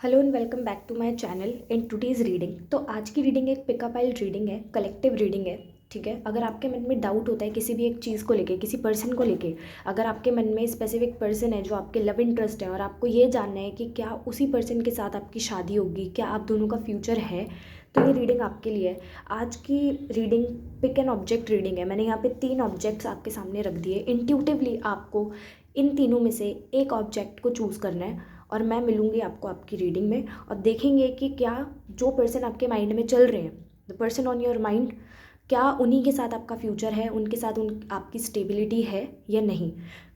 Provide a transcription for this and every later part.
Hello and welcome back to my channel in today's reading. तो आज की reading एक पिकअप आइल रीडिंग है, कलेक्टिव रीडिंग है। ठीक है, अगर आपके मन में डाउट होता है किसी भी एक चीज़ को लेके, किसी पर्सन को लेके, अगर आपके मन में स्पेसिफिक पर्सन है जो आपके लव इंटरेस्ट है और आपको ये जानना है कि क्या उसी पर्सन के साथ आपकी शादी होगी, क्या आप दोनों का फ्यूचर है, तो ये रीडिंग आपके लिए है। आज की reading pick an object reading है। मैंने यहाँ पे 3 ऑब्जेक्ट्स आपके सामने रख दिए। इंट्यूटिवली आपको इन तीनों में से एक ऑब्जेक्ट को चूज़ करना है और मैं मिलूँगी आपको आपकी रीडिंग में और देखेंगे कि क्या जो पर्सन आपके माइंड में चल रहे हैं, the person on your mind, क्या उन्हीं के साथ आपका फ्यूचर है, उनके साथ आपकी स्टेबिलिटी है या नहीं।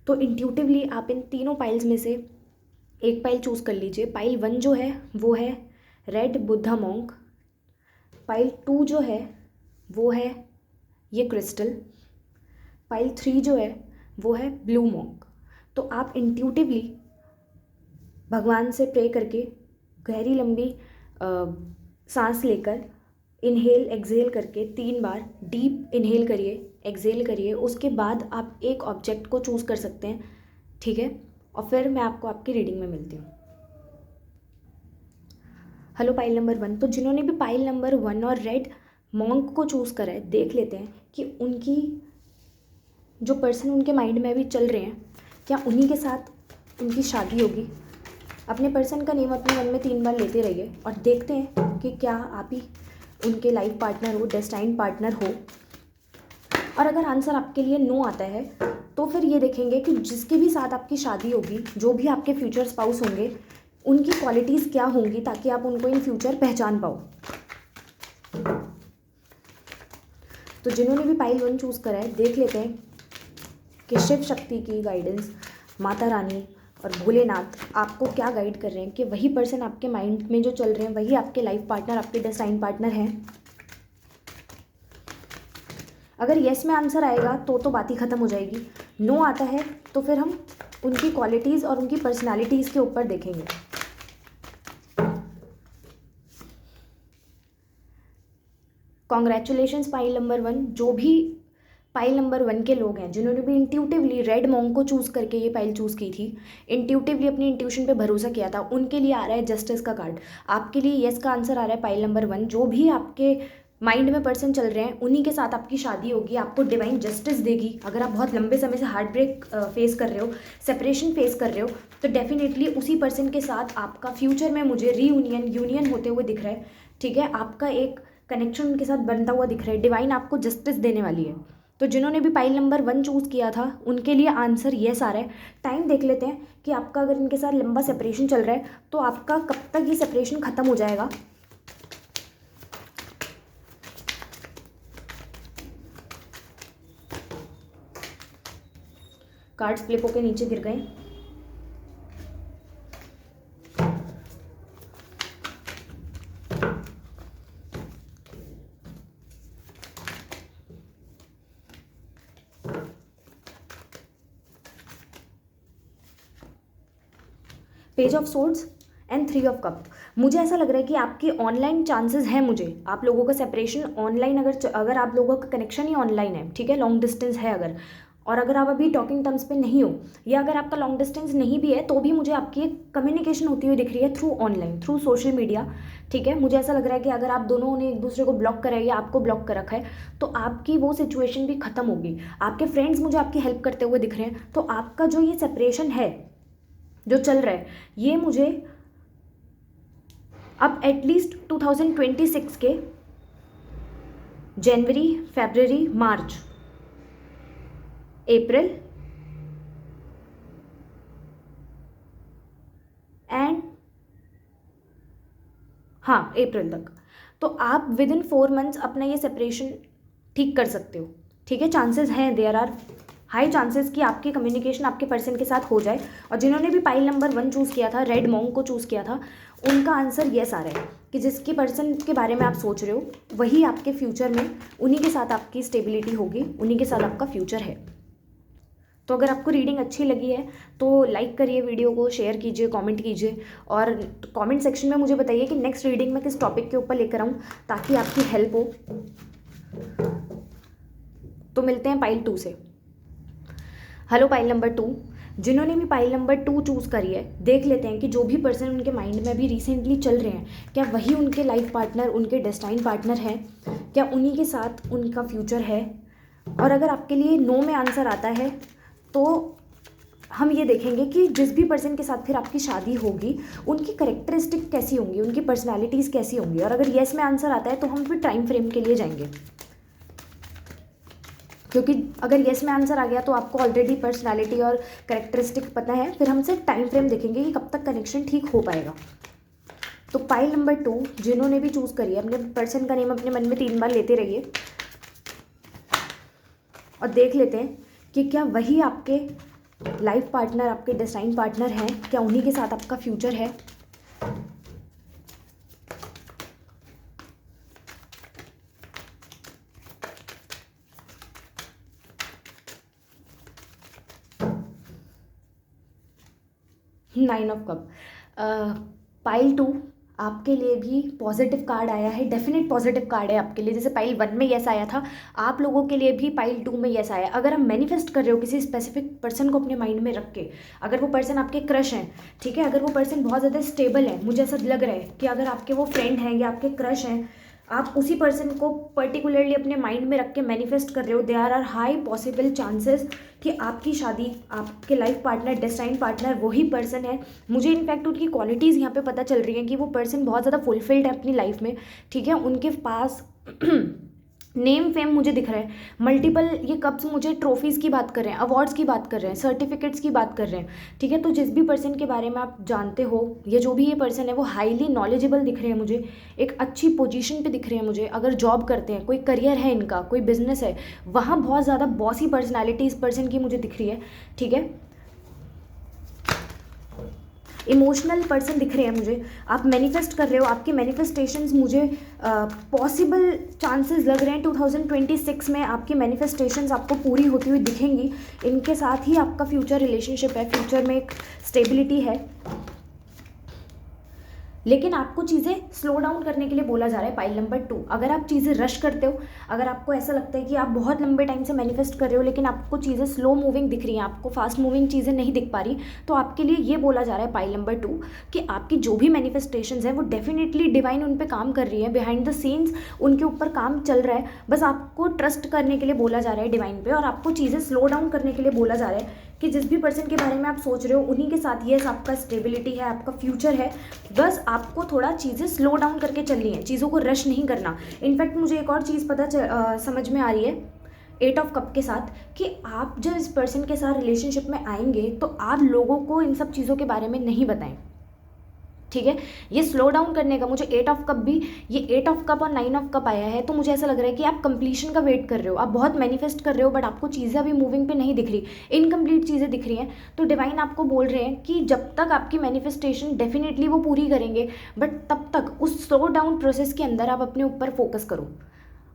तो इंट्यूटिवली आप इन तीनों पाइल्स में से एक पाइल चूज़ कर लीजिए। पाइल 1 जो है वो है रेड बुद्धा मॉन्क। पाइल 2 जो है वो है ये क्रिस्टल। पाइल 3 जो है वो है ब्लू मॉन्क। तो आप इंट्यूटिवली भगवान से प्रे करके गहरी लंबी सांस लेकर इनहेल एक्सहेल करके 3 बार डीप इनहेल करिए, एक्सहेल करिए। उसके बाद आप एक ऑब्जेक्ट को चूज़ कर सकते हैं, ठीक है। और फिर मैं आपको आपकी रीडिंग में मिलती हूँ। Hello pile number 1। तो जिन्होंने भी पाइल नंबर 1 और रेड मॉन्क को चूज़ करा है, देख लेते हैं कि उनकी जो पर्सन उनके माइंड में अभी चल रहे हैं, क्या उन्हीं के साथ उनकी शादी होगी। अपने पर्सन का नेम अपने मन में 3 बार लेते रहिए और देखते हैं कि क्या आप ही उनके लाइफ पार्टनर हो, डेस्टाइन्ड पार्टनर हो। और अगर आंसर आपके लिए नो आता है तो फिर ये देखेंगे कि जिसके भी साथ आपकी शादी होगी, जो भी आपके फ्यूचर स्पाउस होंगे, उनकी क्वालिटीज़ क्या होंगी ताकि आप उनको इन फ्यूचर पहचान पाओ। तो जिन्होंने भी पाइल 1 चूज़ करा है, देख लेते हैं कि शिव शक्ति की गाइडेंस, माता रानी और भोलेनाथ आपको क्या गाइड कर रहे हैं कि वही पर्सन आपके माइंड में जो चल रहे हैं वही आपके लाइफ पार्टनर, आपके डेस्टाइन पार्टनर हैं। अगर येस में आंसर आएगा तो बात ही ख़त्म हो जाएगी। नो आता है तो फिर हम उनकी क्वालिटीज़ और उनकी पर्सनालिटीज़ के ऊपर देखेंगे। Congratulations pile number 1। जो भी पाइल नंबर 1 के लोग हैं जिन्होंने भी इंट्यूटिवली रेड मॉन्क को चूज़ करके ये पाइल चूज़ की थी, इंट्यूटिवली अपनी इंट्यूशन पे भरोसा किया था, उनके लिए आ रहा है जस्टिस का कार्ड। आपके लिए येस का आंसर आ रहा है पाइल नंबर 1। जो भी आपके माइंड में पर्सन चल रहे हैं उन्हीं के साथ आपकी शादी होगी, आपको डिवाइन जस्टिस देगी। अगर आप बहुत लंबे समय से हार्ट ब्रेक फेस कर रहे हो, सेपरेशन फेस कर रहे हो, तो डेफिनेटली उसी पर्सन के साथ आपका फ्यूचर में मुझे यूनियन होते हुए दिख रहा है, ठीक है। आपका एक कनेक्शन उनके साथ बनता हुआ दिख रहा है। डिवाइन आपको जस्टिस देने वाली है। तो जिन्होंने भी पाइल नंबर 1 चूज़ किया था उनके लिए आंसर येस आ रहा है। टाइम देख लेते हैं कि आपका अगर इनके साथ लंबा सेपरेशन चल रहा है तो आपका कब तक ये सेपरेशन ख़त्म हो जाएगा। कार्ड्स फ्लिप होकर नीचे गिर गए। Page of swords and 3 of cup. मुझे ऐसा लग रहा है कि आपके ऑनलाइन चांसेस हैं। मुझे आप लोगों का सेपरेशन ऑनलाइन, अगर आप लोगों का कनेक्शन ही ऑनलाइन है, ठीक है, लॉन्ग डिस्टेंस है अगर, और अगर आप अभी टॉकिंग टर्म्स पे नहीं हो, या अगर आपका लॉन्ग डिस्टेंस नहीं भी है तो भी मुझे आपकी एक कम्युनिकेशन होती हुई दिख रही है through online, through social media, ठीक है। मुझे ऐसा लग रहा है कि अगर आप दोनों ने एक दूसरे को ब्लॉक करा है या आपको ब्लॉक कर रखा है तो आपकी वो सिचुएशन भी खत्म होगी। आपके फ्रेंड्स मुझे आपकी हेल्प करते हुए दिख रहे हैं। तो आपका जो ये सेपरेशन है जो चल रहा है, ये मुझे अब एटलीस्ट 2026 के जनवरी, फरवरी, मार्च, अप्रैल एंड हाँ अप्रैल तक, तो आप विद इन 4 मंथ्स अपना ये सेपरेशन ठीक कर सकते हो, ठीक है। चांसेस हैं, देयर आर हाई चांसेस कि आपकी कम्युनिकेशन आपके पर्सन के साथ हो जाए। और जिन्होंने भी पाइल नंबर 1 चूज़ किया था, रेड मॉन्क को चूज़ किया था, उनका आंसर येस आ रहा है कि जिसके पर्सन के बारे में आप सोच रहे हो वही आपके फ्यूचर में, उन्हीं के साथ आपकी स्टेबिलिटी होगी, उन्हीं के साथ आपका फ्यूचर है। तो अगर आपको रीडिंग अच्छी लगी है तो लाइक करिए वीडियो को, शेयर कीजिए, कमेंट कीजिए और कमेंट सेक्शन में मुझे बताइए कि नेक्स्ट रीडिंग में किस टॉपिक के ऊपर लेकर आऊँ ताकि आपकी हेल्प हो। तो मिलते हैं पाइल 2 से। Hello pile number 2। जिन्होंने भी पाइल नंबर 2 चूज़ करी है, देख लेते हैं कि जो भी पर्सन उनके माइंड में अभी रिसेंटली चल रहे हैं, क्या वही उनके लाइफ पार्टनर, उनके डेस्टाइन पार्टनर हैं, क्या उन्हीं के साथ उनका फ्यूचर है। और अगर आपके लिए नो में आंसर आता है तो हम ये देखेंगे कि जिस भी पर्सन के साथ फिर आपकी शादी होगी उनकी करेक्टरिस्टिक कैसी होंगी, उनकी पर्सनालिटीज़ कैसी होंगी। और अगर येस में आंसर आता है तो हम फिर टाइम फ्रेम के लिए जाएंगे, क्योंकि अगर येस में आंसर आ गया तो आपको ऑलरेडी पर्सनालिटी और करेक्टरिस्टिक पता है, फिर हम सिर्फ टाइम फ्रेम देखेंगे कि कब तक कनेक्शन ठीक हो पाएगा। तो पाइल नंबर 2 जिन्होंने भी चूज़ करी है, अपने पर्सन का नेम अपने मन में 3 बार लेते रहिए और देख लेते हैं कि क्या वही आपके लाइफ पार्टनर, आपके डेस्टाइन पार्टनर हैं, क्या उन्हीं के साथ आपका फ्यूचर है। Nine of cup. पाइल 2 आपके लिए भी पॉजिटिव कार्ड आया है, डेफिनेट पॉजिटिव कार्ड है आपके लिए। जैसे पाइल 1 में यस आया था, आप लोगों के लिए भी पाइल 2 में यस आया। अगर आप मैनिफेस्ट कर रहे हो किसी स्पेसिफिक पर्सन को अपने माइंड में रख के, अगर वो पर्सन आपके क्रश हैं, ठीक है, अगर वो पर्सन बहुत ज़्यादा स्टेबल है, मुझे ऐसा लग रहा है कि अगर आपके वो फ्रेंड हैं या आपके क्रश हैं, आप उसी पर्सन को पर्टिकुलरली अपने माइंड में रख के मैनिफेस्ट कर रहे हो, there are high possible chances कि आपकी शादी, आपके लाइफ पार्टनर, डेस्टाइन पार्टनर वही पर्सन है। मुझे इनफैक्ट उनकी क्वालिटीज़ यहाँ पे पता चल रही हैं कि वो पर्सन बहुत ज़्यादा फुलफिल्ड है अपनी लाइफ में, ठीक है। उनके पास नेम फेम मुझे दिख रहा है, मल्टीपल ये कप्स मुझे ट्रॉफीज़ की बात कर रहे हैं, अवार्ड्स की बात कर रहे हैं, सर्टिफिकेट्स की बात कर रहे हैं, ठीक है। तो जिस भी पर्सन के बारे में आप जानते हो, या जो भी ये पर्सन है, वो हाईली नॉलेजेबल दिख रहे हैं मुझे, एक अच्छी पोजीशन पे दिख रहे हैं मुझे। अगर जॉब करते हैं, कोई करियर है इनका, कोई बिजनेस है, वहाँ बहुत ज़्यादा बॉसी पर्सनैलिटी इस पर्सन की मुझे दिख रही है, ठीक है। इमोशनल पर्सन दिख रहे हैं मुझे, आप मैनिफेस्ट कर रहे हो, आपके मैनिफेस्टेशंस मुझे पॉसिबल चांसेस लग रहे हैं 2026 में आपकी मैनिफेस्टेशंस आपको पूरी होती हुई दिखेंगी। इनके साथ ही आपका फ्यूचर रिलेशनशिप है, फ्यूचर में एक स्टेबिलिटी है। लेकिन आपको चीज़ें स्लो डाउन करने के लिए बोला जा रहा है पाइल नंबर 2। अगर आप चीज़ें रश करते हो, अगर आपको ऐसा लगता है कि आप बहुत लंबे टाइम से मैनिफेस्ट कर रहे हो लेकिन आपको चीज़ें स्लो मूविंग दिख रही हैं, आपको फास्ट मूविंग चीज़ें नहीं दिख पा रही, तो आपके लिए ये बोला जा रहा है पाइल नंबर 2 कि आपकी जो भी मैनिफेस्टेशंस है वो डेफिनेटली डिवाइन उन पर काम कर रही है, बिहाइंड द सीन्स उनके ऊपर काम चल रहा है। बस आपको ट्रस्ट करने के लिए बोला जा रहा है डिवाइन पे, और आपको चीज़ें स्लो डाउन करने के लिए बोला जा रहा है कि जिस भी पर्सन के बारे में आप सोच रहे हो उन्हीं के साथ ये आपका स्टेबिलिटी है, आपका फ्यूचर है। बस आपको थोड़ा चीज़ें स्लो डाउन करके चलनी है, चीज़ों को रश नहीं करना। इनफैक्ट मुझे एक और चीज़ समझ में आ रही है 8 ऑफ कप के साथ, कि आप जब इस पर्सन के साथ रिलेशनशिप में आएंगे तो आप लोगों को इन सब चीज़ों के बारे में नहीं बताएं, ठीक है। ये स्लो डाउन करने का मुझे 8 ऑफ कप भी, ये 8 ऑफ कप और 9 ऑफ कप आया है, तो मुझे ऐसा लग रहा है कि आप कंप्लीशन का वेट कर रहे हो, आप बहुत मैनिफेस्ट कर रहे हो बट आपको चीज़ें अभी मूविंग पे नहीं दिख रही, इनकम्प्लीट चीज़ें दिख रही हैं। तो डिवाइन आपको बोल रहे हैं कि जब तक आपकी मैनिफेस्टेशन डेफिनेटली वो पूरी करेंगे, बट तब तक उस स्लो डाउन प्रोसेस के अंदर आप अपने ऊपर फोकस करो,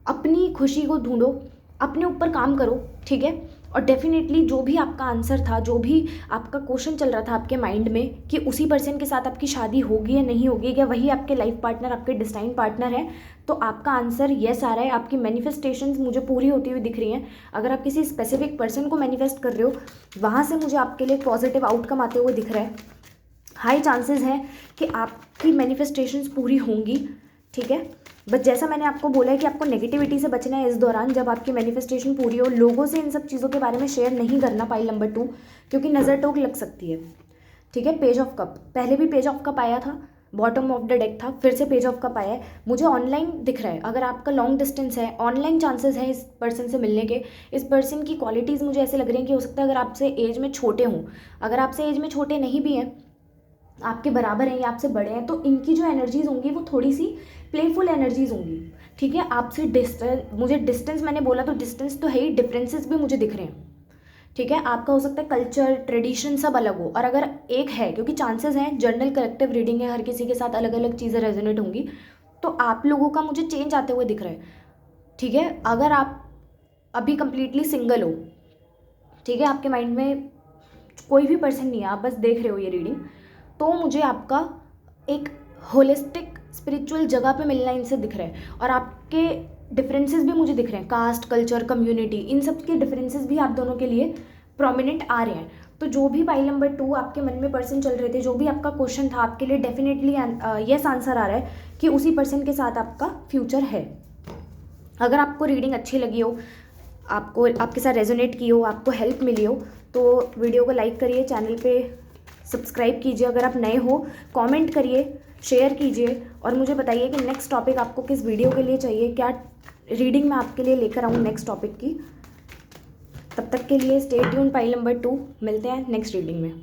अपनी खुशी को ढूंढो, अपने ऊपर काम करो, ठीक है। और डेफिनेटली जो भी आपका आंसर था, जो भी आपका क्वेश्चन चल रहा था आपके माइंड में कि उसी पर्सन के साथ आपकी शादी होगी या नहीं होगी, या वही आपके लाइफ पार्टनर, आपके डिस्टाइन पार्टनर है, तो आपका आंसर येस आ रहा है। आपकी मैनिफेस्टेशंस मुझे पूरी होती हुई दिख रही हैं। अगर आप किसी स्पेसिफिक पर्सन को मैनिफेस्ट कर रहे हो, वहाँ से मुझे आपके लिए पॉजिटिव आउटकम आते हुए दिख रहा है। हाई चांसेस हैं कि आपकी मैनिफेस्टेशंस पूरी होंगी, ठीक है। बट जैसा मैंने आपको बोला है कि आपको नेगेटिविटी से बचना है इस दौरान, जब आपकी मैनिफेस्टेशन पूरी हो। लोगों से इन सब चीज़ों के बारे में शेयर नहीं करना पाइल नंबर 2, क्योंकि नज़र टोक लग सकती है, ठीक है। पेज ऑफ कप, पहले भी पेज ऑफ कप आया था, बॉटम ऑफ द डेक था, फिर से पेज ऑफ कप आया है। मुझे ऑनलाइन दिख रहा है, अगर आपका लॉन्ग डिस्टेंस है, ऑनलाइन चांसेस हैं इस पर्सन से मिलने के। इस पर्सन की क्वालिटीज़ मुझे ऐसे लग रही हैं कि हो सकता है अगर आपसे एज में छोटे हों, अगर आपसे एज में छोटे नहीं भी हैं, आपके बराबर हैं या आपसे बड़े हैं, तो इनकी जो एनर्जीज होंगी वो थोड़ी सी प्लेफुल एनर्जीज होंगी, ठीक है। आपसे मुझे डिस्टेंस मैंने बोला तो डिस्टेंस तो है ही, डिफरेंसेस भी मुझे दिख रहे हैं, ठीक है। आपका हो सकता है कल्चर, ट्रेडिशन सब अलग हो, और अगर एक है, क्योंकि चांसेस हैं, जर्नल कलेक्टिव रीडिंग है, हर किसी के साथ अलग अलग चीज़ें रेजोनेट होंगी, तो आप लोगों का मुझे चेंज आते हुए दिख रहा है, ठीक है। अगर आप अभी कंप्लीटली सिंगल हो, ठीक है, आपके माइंड में कोई भी पर्सन नहीं है, आप बस देख रहे हो ये रीडिंग, तो मुझे आपका एक होलिस्टिक स्पिरिचुअल जगह पे मिलना इनसे दिख रहा है। और आपके डिफरेंसेस भी मुझे दिख रहे हैं, कास्ट, कल्चर, कम्युनिटी, इन सब के डिफरेंसेस भी आप दोनों के लिए प्रोमिनेंट आ रहे हैं। तो जो भी पाइल नंबर 2 आपके मन में पर्सन चल रहे थे, जो भी आपका क्वेश्चन था, आपके लिए डेफिनेटली यस आंसर आ रहा है कि उसी पर्सन के साथ आपका फ्यूचर है। अगर आपको रीडिंग अच्छी लगी हो, आपको आपके साथ रेजोनेट की हो, आपको हेल्प मिली हो, तो वीडियो को लाइक करिए, चैनल पे सब्सक्राइब कीजिए। अगर आप नए हो कमेंट करिए, शेयर कीजिए और मुझे बताइए कि नेक्स्ट टॉपिक आपको किस वीडियो के लिए चाहिए, क्या रीडिंग मैं आपके लिए लेकर आऊँ नेक्स्ट टॉपिक की। तब तक के लिए स्टे ट्यून पाइल नंबर 2, मिलते हैं नेक्स्ट रीडिंग में।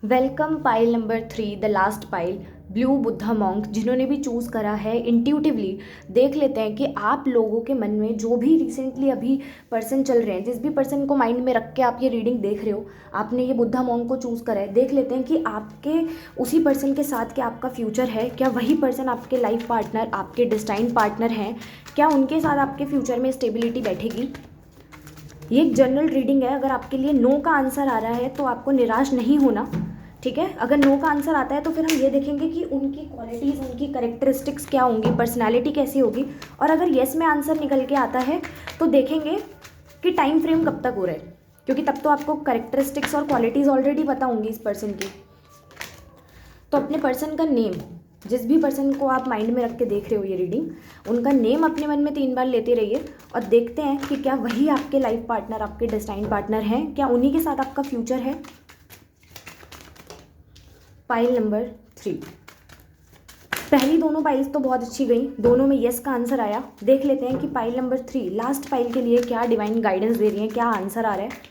Welcome pile number 3, the last pile, blue Buddha monk. जिन्होंने भी चूज़ करा है, इंट्यूटिवली देख लेते हैं कि आप लोगों के मन में जो भी रिसेंटली अभी पर्सन चल रहे हैं, जिस भी पर्सन को माइंड में रख के आप ये रीडिंग देख रहे हो, आपने ये बुद्धा मॉन्क को चूज़ करा है। देख लेते हैं कि आपके उसी पर्सन के साथ क्या आपका फ्यूचर है, क्या वही पर्सन आपके लाइफ पार्टनर, आपके डिस्टाइन पार्टनर हैं, क्या उनके साथ आपके फ्यूचर में स्टेबिलिटी बैठेगी। ये एक जनरल रीडिंग है। अगर आपके लिए नो का आंसर आ रहा है तो आपको निराश नहीं होना, ठीक है। अगर नो का आंसर आता है तो फिर हम ये देखेंगे कि उनकी क्वालिटीज़, उनकी करेक्टरिस्टिक्स क्या होंगी, पर्सनालिटी कैसी होगी। और अगर येस में आंसर निकल के आता है तो देखेंगे कि टाइम फ्रेम कब तक हो रहा है, क्योंकि तब तो आपको करेक्टरिस्टिक्स और क्वालिटीज़ ऑलरेडी पता होंगी इस पर्सन की। तो अपने पर्सन का नेम, जिस भी पर्सन को आप माइंड में रख के देख रहे हो ये रीडिंग, उनका नेम अपने मन में 3 बार लेते रहिए और देखते हैं कि क्या वही आपके लाइफ पार्टनर, आपके डेस्टाइन पार्टनर हैं, क्या उन्हीं के साथ आपका फ्यूचर है। पाइल नंबर 3, पहली दोनों पाइल्स तो बहुत अच्छी गई, दोनों में यस का आंसर आया। देख लेते हैं कि पाइल नंबर 3 लास्ट पाइल के लिए क्या डिवाइन गाइडेंस दे रही है, क्या आंसर आ रहा है।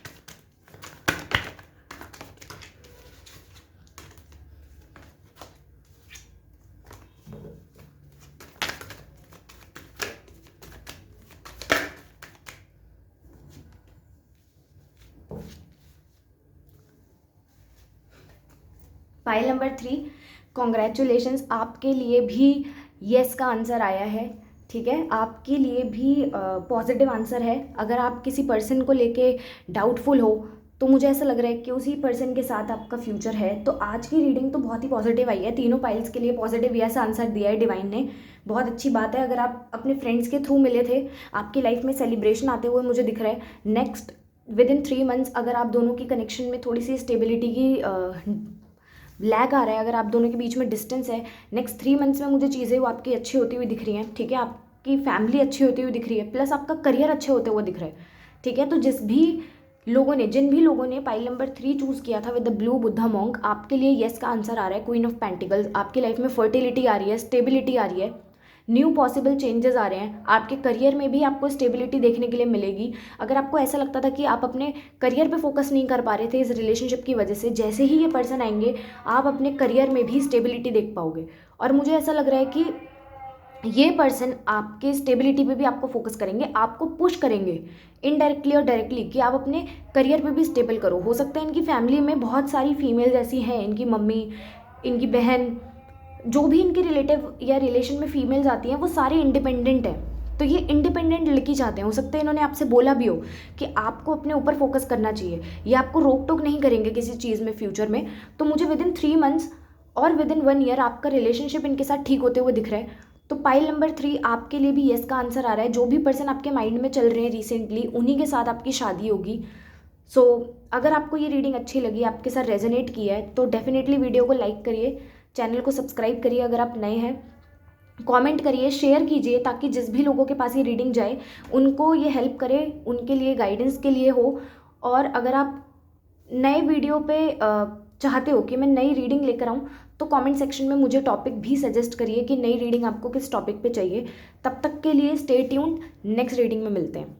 पाइल नंबर 3, कॉन्ग्रेचुलेशंस, आपके लिए भी येस का आंसर आया है, ठीक है। आपके लिए भी पॉजिटिव आंसर है। अगर आप किसी पर्सन को लेके डाउटफुल हो तो मुझे ऐसा लग रहा है कि उसी पर्सन के साथ आपका फ्यूचर है। तो आज की रीडिंग तो बहुत ही पॉजिटिव आई है, तीनों पाइल्स के लिए पॉजिटिव येस आंसर दिया है डिवाइन ने, बहुत अच्छी बात है। अगर आप अपने फ्रेंड्स के थ्रू मिले थे, आपकी लाइफ में सेलिब्रेशन आते हुए मुझे दिख रहा है। नेक्स्ट विद इन 3 मंथ्स अगर आप दोनों की कनेक्शन में थोड़ी सी स्टेबिलिटी की लैग आ रहा है, अगर आप दोनों के बीच में डिस्टेंस है, नेक्स्ट 3 मंथ्स में मुझे चीज़ें वो आपकी अच्छी होती हुई दिख रही हैं, ठीक है। आपकी फैमिली अच्छी होती हुई दिख रही है, प्लस आपका करियर अच्छे होते हुए दिख रहा है, ठीक है। तो जिन भी लोगों ने पाइल नंबर 3 चूज़ किया था with the blue Buddha monk, आपके लिए येस का आंसर आ रहा है। क्वीन ऑफ पेंटिकल्स, आपकी लाइफ में फर्टिलिटी आ रही है, स्टेबिलिटी आ रही है, न्यू पॉसिबल चेंजेस आ रहे हैं। आपके करियर में भी आपको स्टेबिलिटी देखने के लिए मिलेगी। अगर आपको ऐसा लगता था कि आप अपने करियर पे फोकस नहीं कर पा रहे थे इस रिलेशनशिप की वजह से, जैसे ही ये पर्सन आएंगे आप अपने करियर में भी स्टेबिलिटी देख पाओगे। और मुझे ऐसा लग रहा है कि ये पर्सन आपके स्टेबिलिटी पे भी आपको फोकस करेंगे, आपको पुश करेंगे इनडायरेक्टली और डायरेक्टली कि आप अपने करियर पे भी स्टेबल करो। हो सकता है इनकी फैमिली में बहुत सारी फीमेल्स ऐसी हैं, इनकी मम्मी, इनकी बहन, जो भी इनके रिलेटिव या रिलेशन में फीमेल्स आती हैं वो सारे इंडिपेंडेंट हैं। तो ये इंडिपेंडेंट लड़की चाहते हैं। हो सकता है इन्होंने आपसे बोला भी हो कि आपको अपने ऊपर फोकस करना चाहिए, ये आपको रोक टोक नहीं करेंगे किसी चीज़ में फ्यूचर में। तो मुझे विद इन 3 मंथ्स और विद इन 1 ईयर आपका रिलेशनशिप इनके साथ ठीक होते हुए दिख रहा है। तो पाइल नंबर 3 आपके लिए भी येस का आंसर आ रहा है। जो भी पर्सन आपके माइंड में चल रहे हैं रिसेंटली, उन्हीं के साथ आपकी शादी होगी। सो अगर आपको ये रीडिंग अच्छी लगी, आपके साथ रेजोनेट किया है, तो डेफिनेटली वीडियो को लाइक करिए, चैनल को सब्सक्राइब करिए अगर आप नए हैं, कमेंट करिए, शेयर कीजिए, ताकि जिस भी लोगों के पास ये रीडिंग जाए उनको ये हेल्प करे, उनके लिए गाइडेंस के लिए हो। और अगर आप नए वीडियो पे चाहते हो कि मैं नई रीडिंग लेकर आऊँ, तो कमेंट सेक्शन में मुझे टॉपिक भी सजेस्ट करिए कि नई रीडिंग आपको किस टॉपिक पे चाहिए। तब तक के लिए स्टे ट्यून्ड, नेक्स्ट रीडिंग में मिलते हैं।